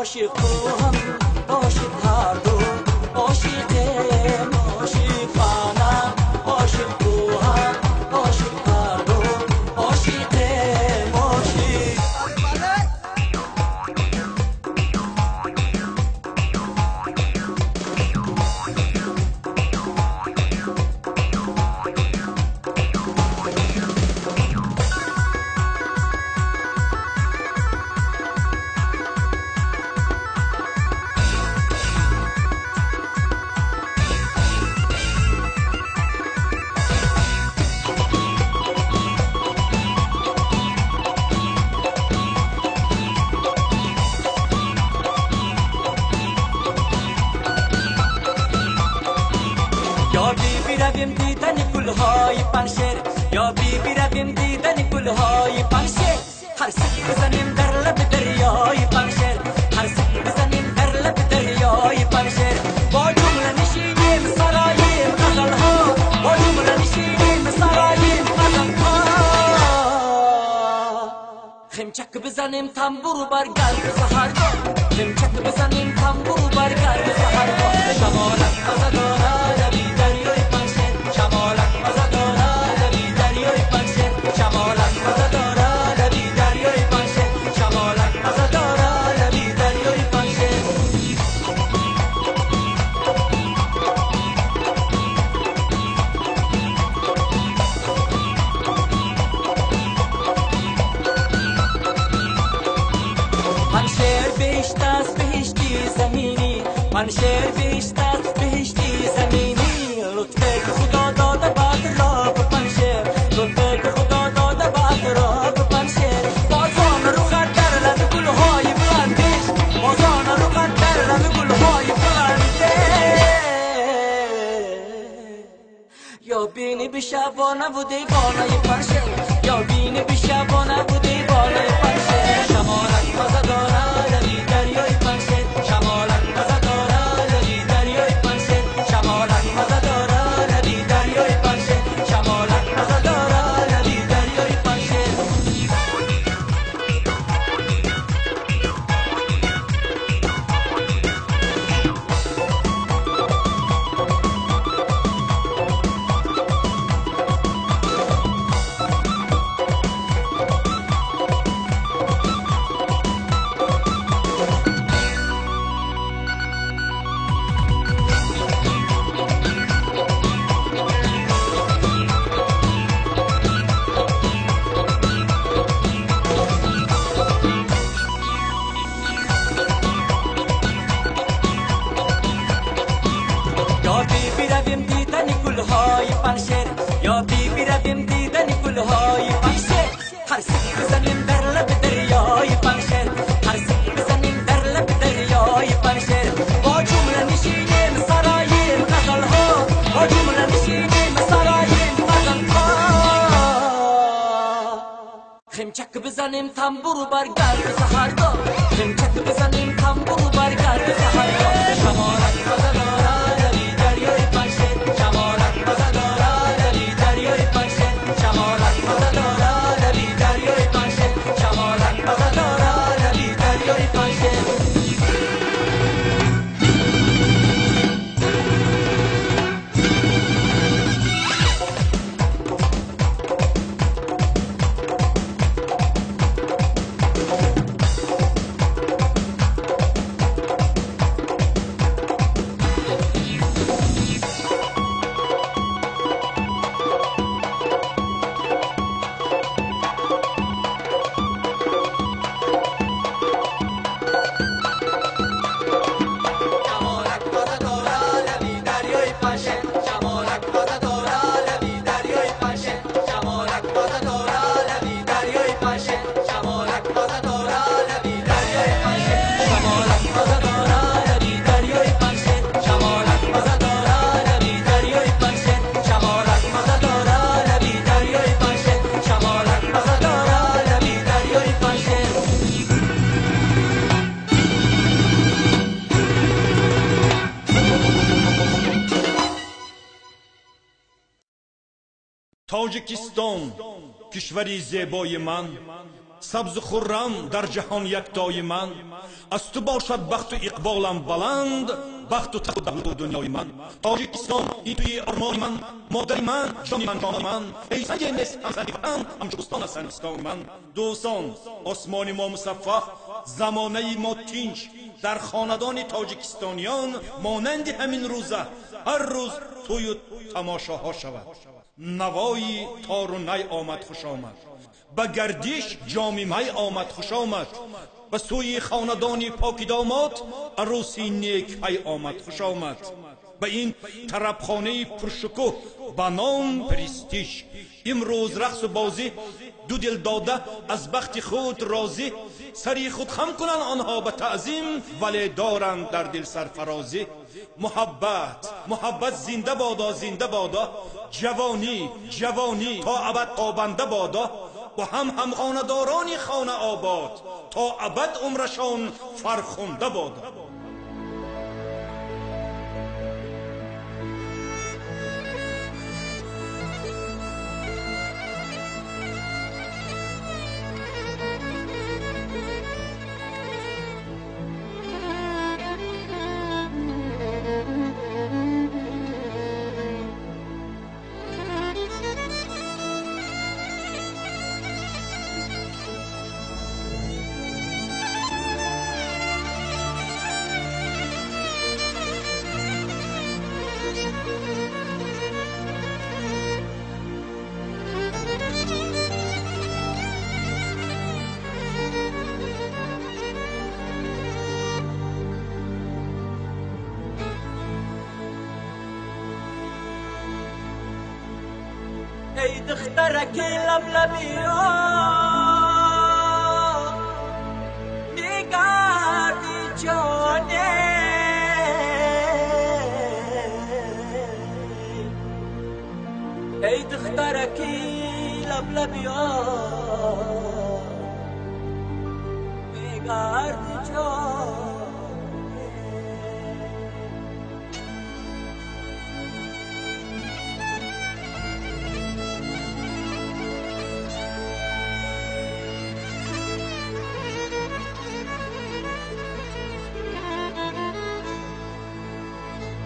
عاشق تو هم عاشق هر دو عاشقم عاشق منم عاشق تو هم عاشق هر دو عاشقم عاشق یا بی رویم دیدن گلهای پنشر یا بی رویم دیدن گلهای پنشر هر سک بزنیم در لب دریای پنشر هر سک بزنیم در لب دریای پنشر با جمله نشینیم سرایم غزلها با جمله نشینیم سرایم غزلها خمچک بزنیم تنبور بر گرد سحرگاه خمچک بزنیم تنبور بر گرد سحرگاه شمالت مزه دارد لبی دریای پنشر شمالت مزه دارد لبی دریای پنشر شمالت مزه دارد لبی دریای پنشر شمالت مزه دارد لبی دریای پنشر پنشر بهشت است بهشتی زمینی پنشر بهشت است بهشتی زمینی لطف خدا داده بعد را به پنشر لطف خدا داده بعد را به پنشر بازان رو خط در لب گلهای بلندش بازان رو خط در لب گلهای بلندش یا بینی به شبانه و دیوانه پنشر یا بینی به شبانه و دیوانه پنشر شمالت مزه دارد لبی دریای پنشر شمالت مزه دارد لبی دریای پنشر شمالت مزه دارد لبی دریای پنشر شمالت مزه دارد لبی دریای پنشر یا بی رویم دیدن گلهای پنشر یا بی رویم دیدن گلهای پنشر هر سک بزنیم در لب دریای پنشر هر سک بزنیم در لب دریای پنشر با جمله نشینیم سرایم غزلها با جمله نشینیم سرایم غزلها خمچک بزنیم تنبور بر گرد سحرگاه خمچک بزنیم تنبور بر گرد سحرگاه شمالت مزه دارد لبی دریای پنشر شمالت مزه دارد لبی دریای پنشر شمالت مزه دارد لبی دریای پنشر شمالت مزه دارد لبی دریای پنشر تاجیکستان کشوری زیبای من سبز و خرم در جهان یکتای من. از تو باشد بخت و اقبالم بلند، بخت و تقدم و دنیای من. تاجیکستان این توی آرمان من، مادر من، جان من، جان من. ای سنگ نست هم سنگ من، هم جستان از سنستان من. دوستان، آسمان ما مصفح، زمانه ما تینج. در خاندان تاجیکستانیان مانند همین روزه هر روز توی تماشاها شود. نوایی تار و نی آمد خوش آمد، به گردش جامی می آمد خوش آمد. به سوی خاندان پاک داماد عروسی نیک پی آمد خوش آمد. به این طربخانه پرشکوه به نام پرستیژ امروز رقص و بازی دو دل داده از بخت خود راضی. سری خود خم کنند آنها به تعظیم، ولی دارند در دل سرفرازی. محبت محبت زنده بادا زنده بادا، جوانی جوانی تا ابد تابنده بادا. و هم خانداران خانه آباد تا ابد عمرشان فرخنده بادا. ای دخترک لبلبیا میگردی جانه، ای دخترک لبلبیا میگردی جانه.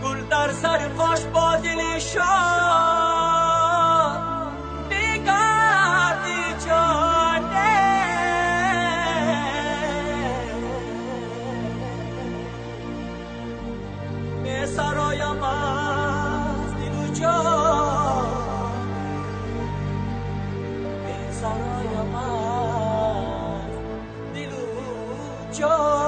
گل در سر خوش با دل شاد میگردی جانه، می سرایم از دل و جان، می سرایم از دل و جان.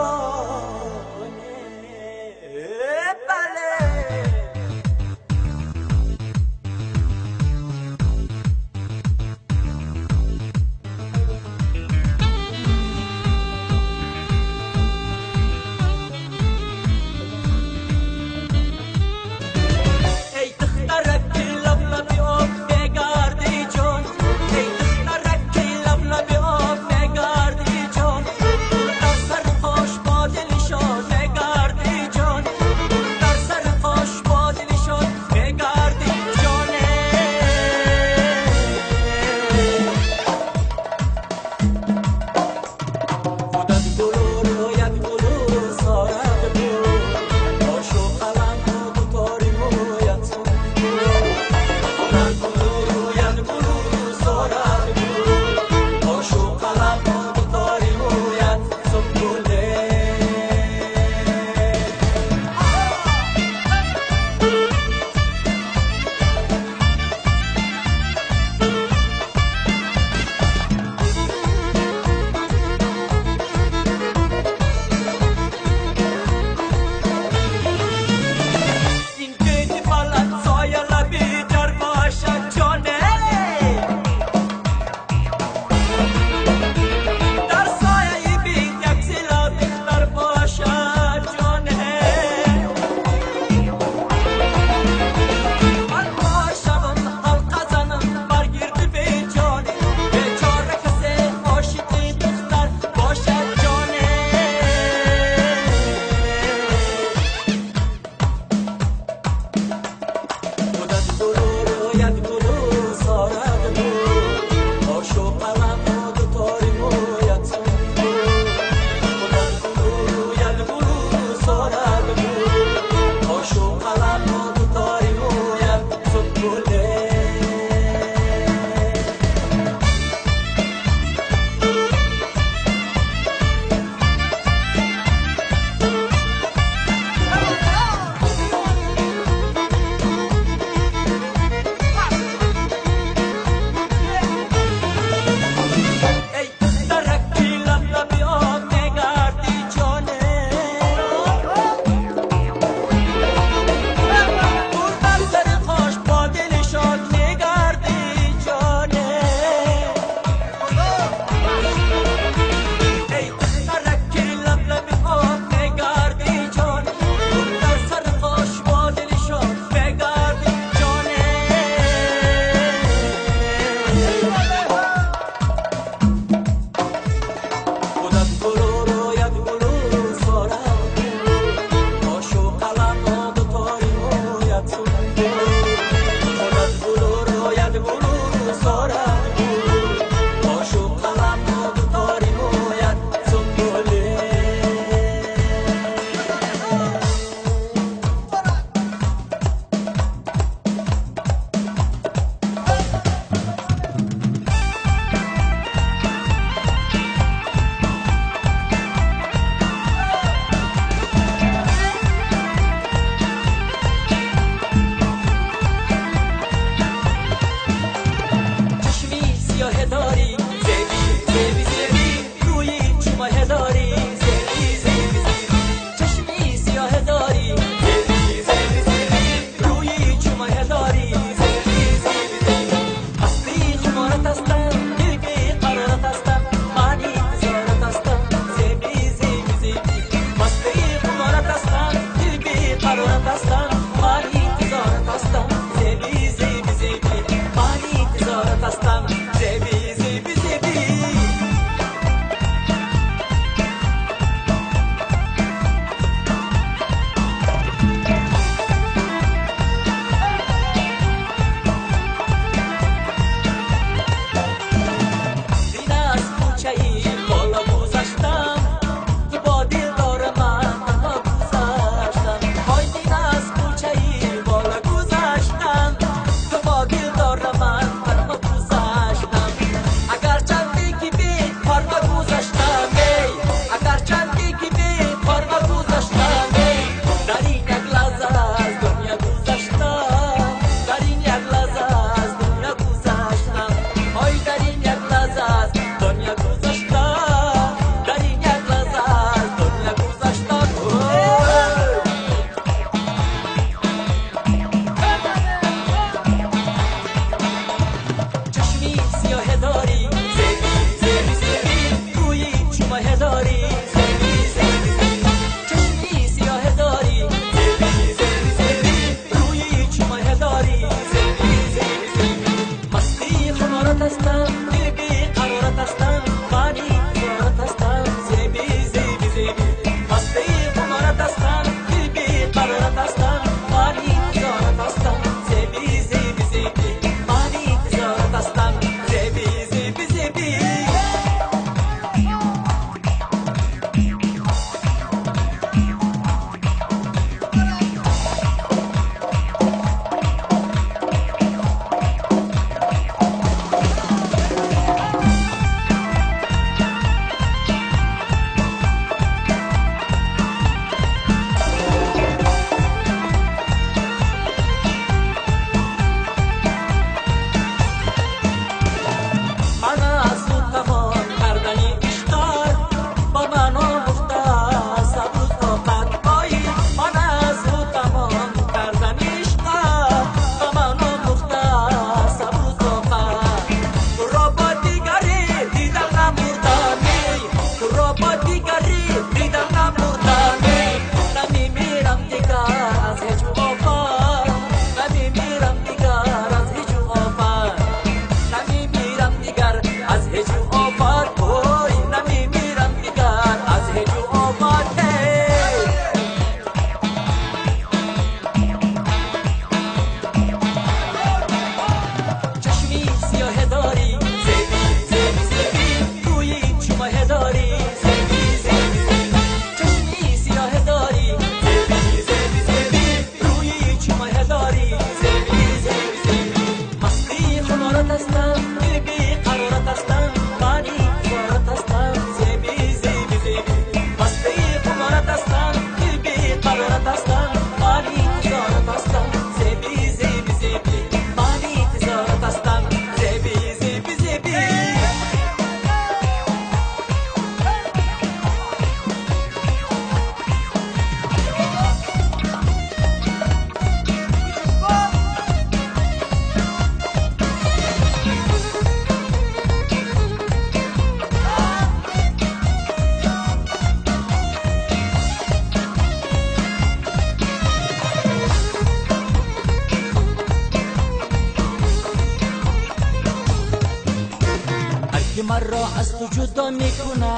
مرا از تو جدا میکنه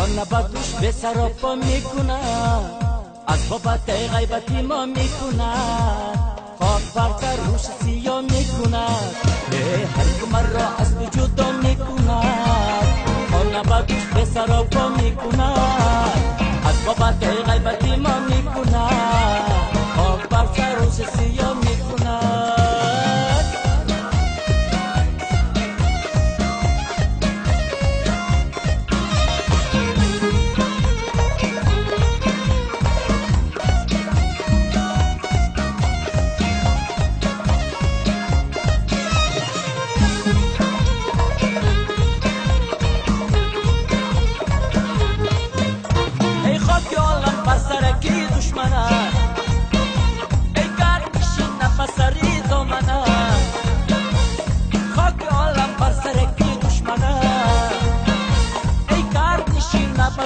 خانه با دوش به سراپا میکند از بابت غیبتی ما میکند خاک بر روش سیاه میکند هر که من را از تو جدا میکند خانه با دوش به سراپا میکند از بابت غیبتی ما میکند خاک بر روش سیاه میکند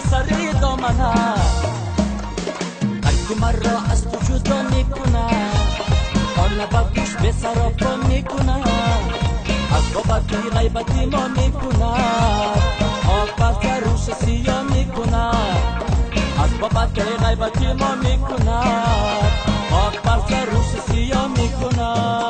سری دامنه قلب من را از تو جدا میکنه خانه با دوش به سراپا میکنه از بابت غیبتی ما میکنه خاک بر سر روش سیاه میکنه از بابت غیبتی ما میکنه خاک بر سر روش سیاه میکنه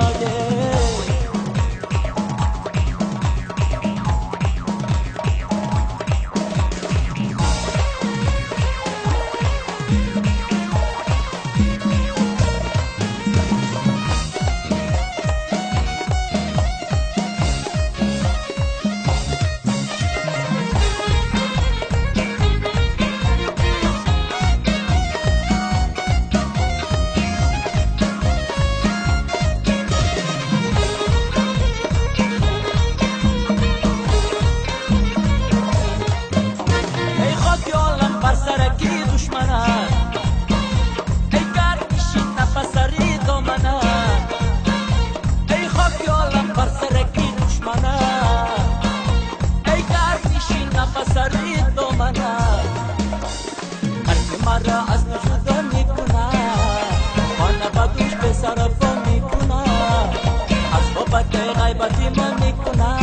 مرا از جدا میکنه خانه با دوش به سراپا میکنه از بابت غیبتی ما میکنه